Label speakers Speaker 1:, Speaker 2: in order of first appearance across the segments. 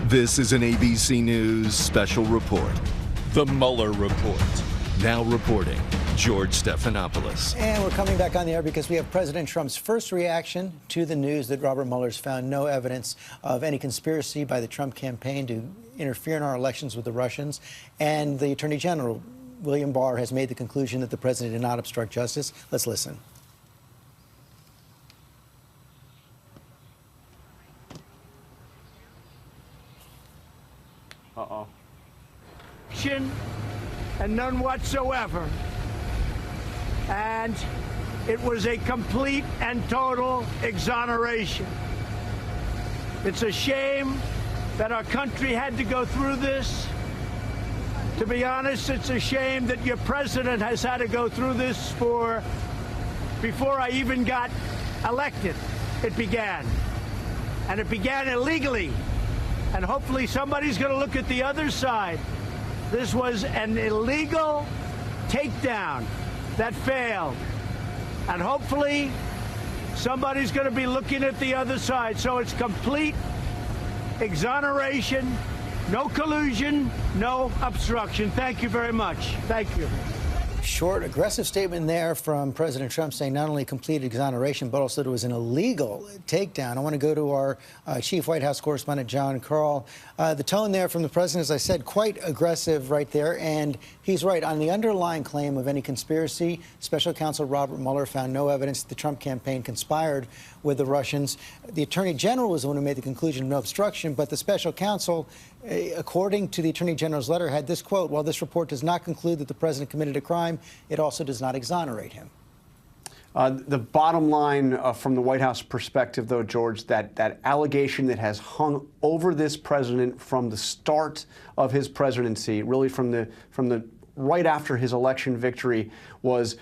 Speaker 1: This is an ABC News special report. The Mueller Report. Now reporting, George Stephanopoulos.
Speaker 2: And we're coming back on the air because we have President Trump's first reaction to the news that Robert Mueller's found no evidence of any conspiracy by the Trump campaign to interfere in our elections with the Russians. And the Attorney General, William Barr, has made the conclusion that the president did not obstruct justice. Let's listen.
Speaker 3: Uh-oh. And none whatsoever. And it was a complete and total exoneration. It's a shame that our country had to go through this. To be honest, it's a shame that your president has had to go through this before I even got elected. It began. And it began illegally. And hopefully somebody's going to look at the other side. This was an illegal takedown that failed. And hopefully somebody's going to be looking at the other side. So it's complete exoneration, no collusion, no obstruction. Thank you very much. Thank you.
Speaker 2: Short, aggressive statement there from President Trump saying not only complete exoneration, but also that it was an illegal takedown. I want to go to our chief White House correspondent, John Karl. The tone there from the president, as I said, quite aggressive right there. And he's right. On the underlying claim of any conspiracy, Special Counsel Robert Mueller found no evidence that the Trump campaign conspired with the Russians. The Attorney General was the one who made the conclusion of no obstruction, but the Special Counsel, according to the Attorney General's letter, had this quote: "While this report does not conclude that the president committed a crime, it also does not exonerate him."
Speaker 4: The bottom line from the White House perspective, though, George, that allegation that has hung over this president from the start of his presidency, really from the right after his election victory, was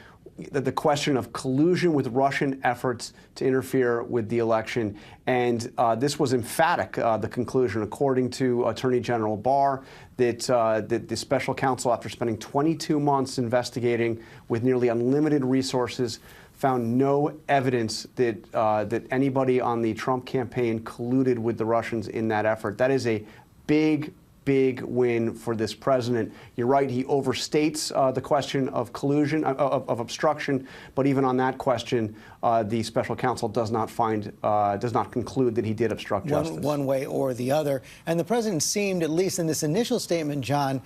Speaker 4: the question of collusion with Russian efforts to interfere with the election. And this was emphatic, the conclusion, according to Attorney General Barr, that the special counsel, after spending 22 months investigating with nearly unlimited resources, found no evidence that anybody on the Trump campaign colluded with the Russians in that effort. That is a big win for this president. You're right, he overstates the question of collusion, of obstruction, but even on that question, the special counsel does not conclude that he did obstruct justice.
Speaker 2: One way or the other. And the president seemed, at least in this initial statement, John,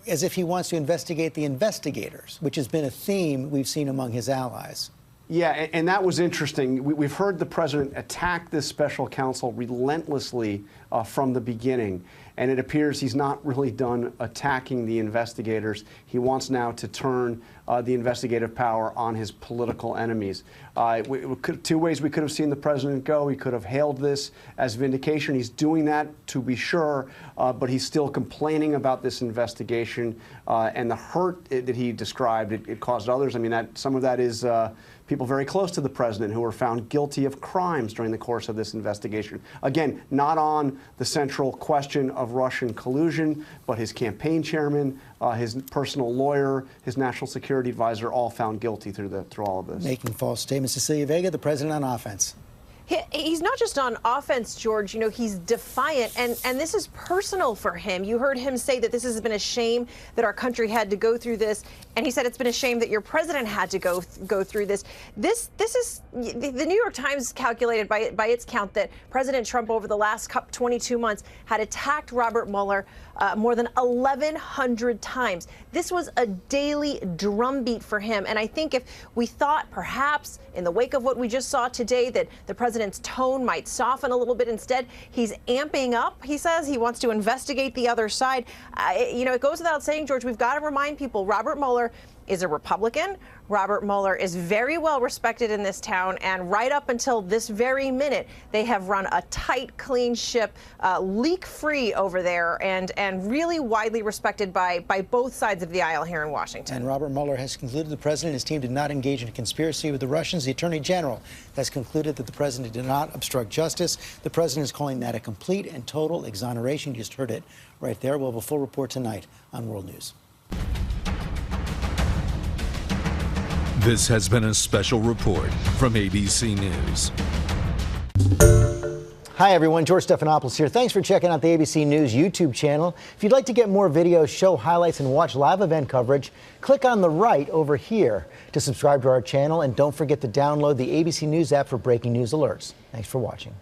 Speaker 2: as if he wants to investigate the investigators, which has been a theme we've seen among his allies.
Speaker 4: Yeah, and that was interesting. We've heard the president attack this special counsel relentlessly from the beginning, and it appears he's not really done attacking the investigators. He wants now to turn the investigative power on his political enemies. Two ways we could have seen the president go. He could have hailed this as vindication. He's doing that, to be sure, but he's still complaining about this investigation and the hurt that he described it caused others. I mean, some of that is people very close to the president who were found guilty of crimes during the course of this investigation. Again, not on the central question of Russian collusion, but his campaign chairman, his personal lawyer, his national security advisor, all found guilty through all of this.
Speaker 2: Making false statements. Cecilia Vega, the president on offense.
Speaker 5: He's not just on offense, George. You know, he's defiant, and this is personal for him. You heard him say that this has been a shame that our country had to go through this, and he said it's been a shame that your president had to go through this. This is the New York Times calculated by its count that President Trump over the last 22 months had attacked Robert Mueller more than 1,100 times. This was a daily drumbeat for him, and I think if we thought perhaps in the wake of what we just saw today that the president's tone might soften a little bit, instead he's amping up. He says he wants to investigate the other side. You know, it goes without saying, George, we've got to remind people Robert Mueller is a Republican. Robert Mueller is very well respected in this town, and right up until this very minute, they have run a tight, clean ship, leak-free over there, and really widely respected by both sides of the aisle here in Washington.
Speaker 2: And Robert Mueller has concluded the president and his team did not engage in a conspiracy with the Russians. The Attorney General has concluded that the president did not obstruct justice. The president is calling that a complete and total exoneration. You just heard it right there. We'll have a full report tonight on World News.
Speaker 1: This has been a special report from ABC News.
Speaker 2: Hi, everyone. George Stephanopoulos here. Thanks for checking out the ABC News YouTube channel. If you'd like to get more videos, show highlights, and watch live event coverage, click on the right over here to subscribe to our channel. And don't forget to download the ABC News app for breaking news alerts. Thanks for watching.